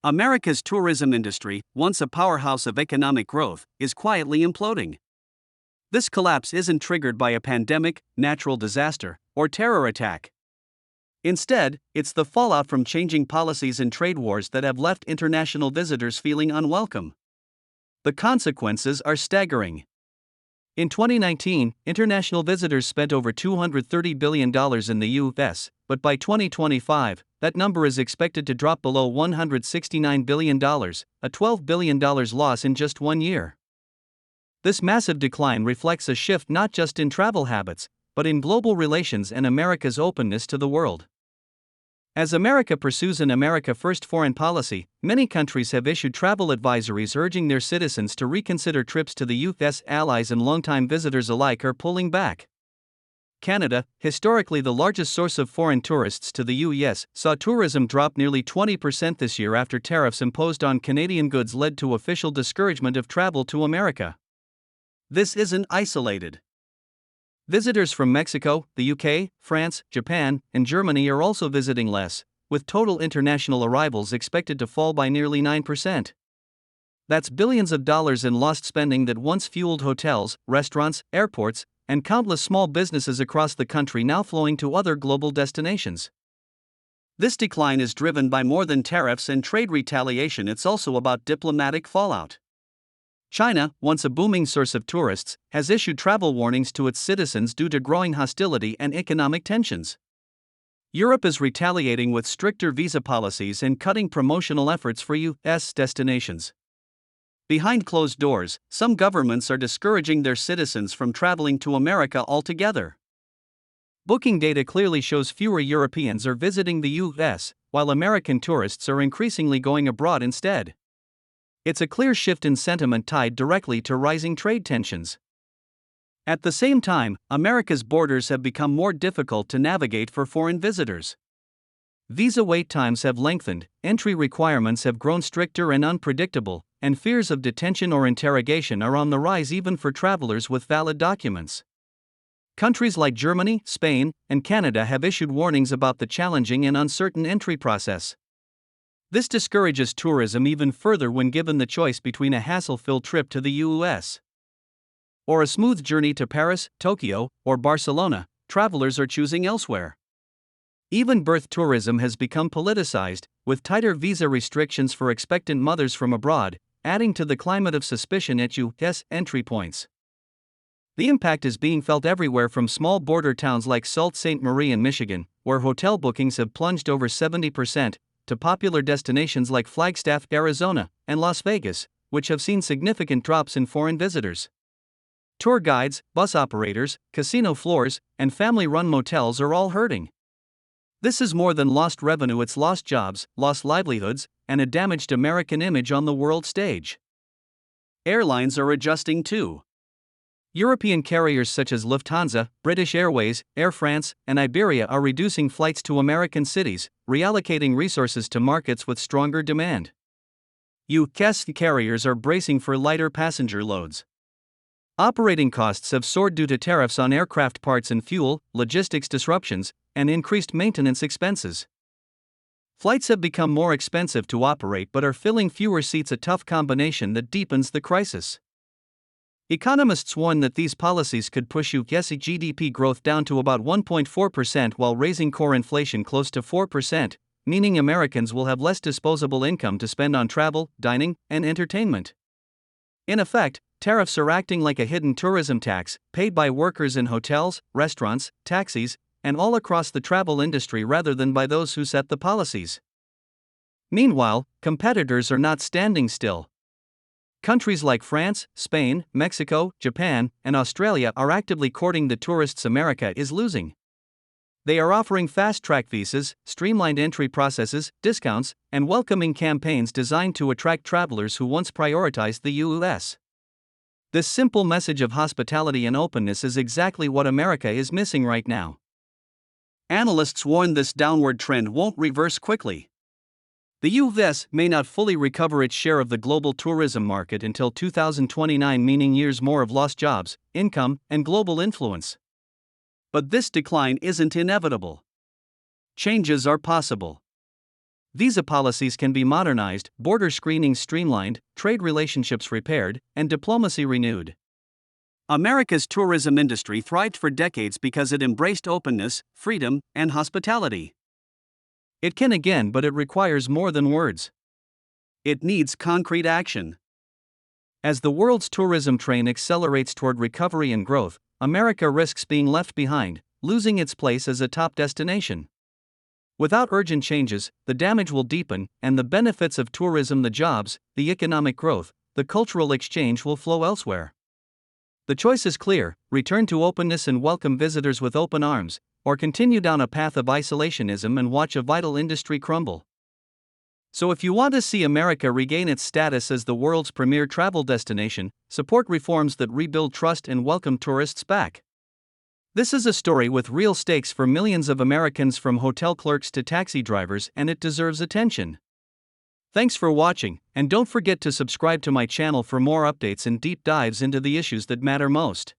America's tourism industry, once a powerhouse of economic growth, is quietly imploding. This collapse isn't triggered by a pandemic, natural disaster, or terror attack. Instead, it's the fallout from changing policies and trade wars that have left international visitors feeling unwelcome. The consequences are staggering. In 2019, international visitors spent over $230 billion in the U.S., but by 2025, that number is expected to drop below $169 billion, a $12 billion loss in just 1 year. This massive decline reflects a shift not just in travel habits, but in global relations and America's openness to the world. As America pursues an America First foreign policy, many countries have issued travel advisories urging their citizens to reconsider trips to the U.S. Allies and longtime visitors alike are pulling back. Canada, historically the largest source of foreign tourists to the U.S., saw tourism drop nearly 20% this year after tariffs imposed on Canadian goods led to official discouragement of travel to America. This isn't isolated. Visitors from Mexico, the UK, France, Japan, and Germany are also visiting less, with total international arrivals expected to fall by nearly 9%. That's billions of dollars in lost spending that once fueled hotels, restaurants, airports, and countless small businesses across the country now flowing to other global destinations. This decline is driven by more than tariffs and trade retaliation, it's also about diplomatic fallout. China, once a booming source of tourists, has issued travel warnings to its citizens due to growing hostility and economic tensions. Europe is retaliating with stricter visa policies and cutting promotional efforts for U.S. destinations. Behind closed doors, some governments are discouraging their citizens from traveling to America altogether. Booking data clearly shows fewer Europeans are visiting the U.S., while American tourists are increasingly going abroad instead. It's a clear shift in sentiment tied directly to rising trade tensions. At the same time, America's borders have become more difficult to navigate for foreign visitors. Visa wait times have lengthened, entry requirements have grown stricter and unpredictable, and fears of detention or interrogation are on the rise even for travelers with valid documents. Countries like Germany, Spain, and Canada have issued warnings about the challenging and uncertain entry process. This discourages tourism even further when given the choice between a hassle-filled trip to the U.S. or a smooth journey to Paris, Tokyo, or Barcelona. Travelers are choosing elsewhere. Even birth tourism has become politicized, with tighter visa restrictions for expectant mothers from abroad, adding to the climate of suspicion at U.S. entry points. The impact is being felt everywhere from small border towns like Sault Ste. Marie in Michigan, where hotel bookings have plunged over 70%, to popular destinations like Flagstaff, Arizona, and Las Vegas, which have seen significant drops in foreign visitors. Tour guides, bus operators, casino floors, and family-run motels are all hurting. This is more than lost revenue, it's lost jobs, lost livelihoods, and a damaged American image on the world stage. Airlines are adjusting too. European carriers such as Lufthansa, British Airways, Air France, and Iberia are reducing flights to American cities, reallocating resources to markets with stronger demand. U.S. carriers are bracing for lighter passenger loads. Operating costs have soared due to tariffs on aircraft parts and fuel, logistics disruptions, and increased maintenance expenses. Flights have become more expensive to operate but are filling fewer seats, a tough combination that deepens the crisis. Economists warn that these policies could push U.S. GDP growth down to about 1.4% while raising core inflation close to 4%, meaning Americans will have less disposable income to spend on travel, dining, and entertainment. In effect, tariffs are acting like a hidden tourism tax, paid by workers in hotels, restaurants, taxis, and all across the travel industry rather than by those who set the policies. Meanwhile, competitors are not standing still. Countries like France, Spain, Mexico, Japan, and Australia are actively courting the tourists America is losing. They are offering fast-track visas, streamlined entry processes, discounts, and welcoming campaigns designed to attract travelers who once prioritized the U.S. This simple message of hospitality and openness is exactly what America is missing right now. Analysts warn this downward trend won't reverse quickly. The U.S. may not fully recover its share of the global tourism market until 2029, meaning years more of lost jobs, income, and global influence. But this decline isn't inevitable. Changes are possible. Visa policies can be modernized, border screenings streamlined, trade relationships repaired, and diplomacy renewed. America's tourism industry thrived for decades because it embraced openness, freedom, and hospitality. It can again, but it requires more than words. It needs concrete action. As the world's tourism train accelerates toward recovery and growth, America risks being left behind, losing its place as a top destination. Without urgent changes, the damage will deepen, and the benefits of tourism, the jobs, the economic growth, the cultural exchange will flow elsewhere. The choice is clear: return to openness and welcome visitors with open arms, or continue down a path of isolationism and watch a vital industry crumble. So if you want to see America regain its status as the world's premier travel destination, support reforms that rebuild trust and welcome tourists back. This is a story with real stakes for millions of Americans, from hotel clerks to taxi drivers, and it deserves attention. Thanks for watching, and don't forget to subscribe to my channel for more updates and deep dives into the issues that matter most.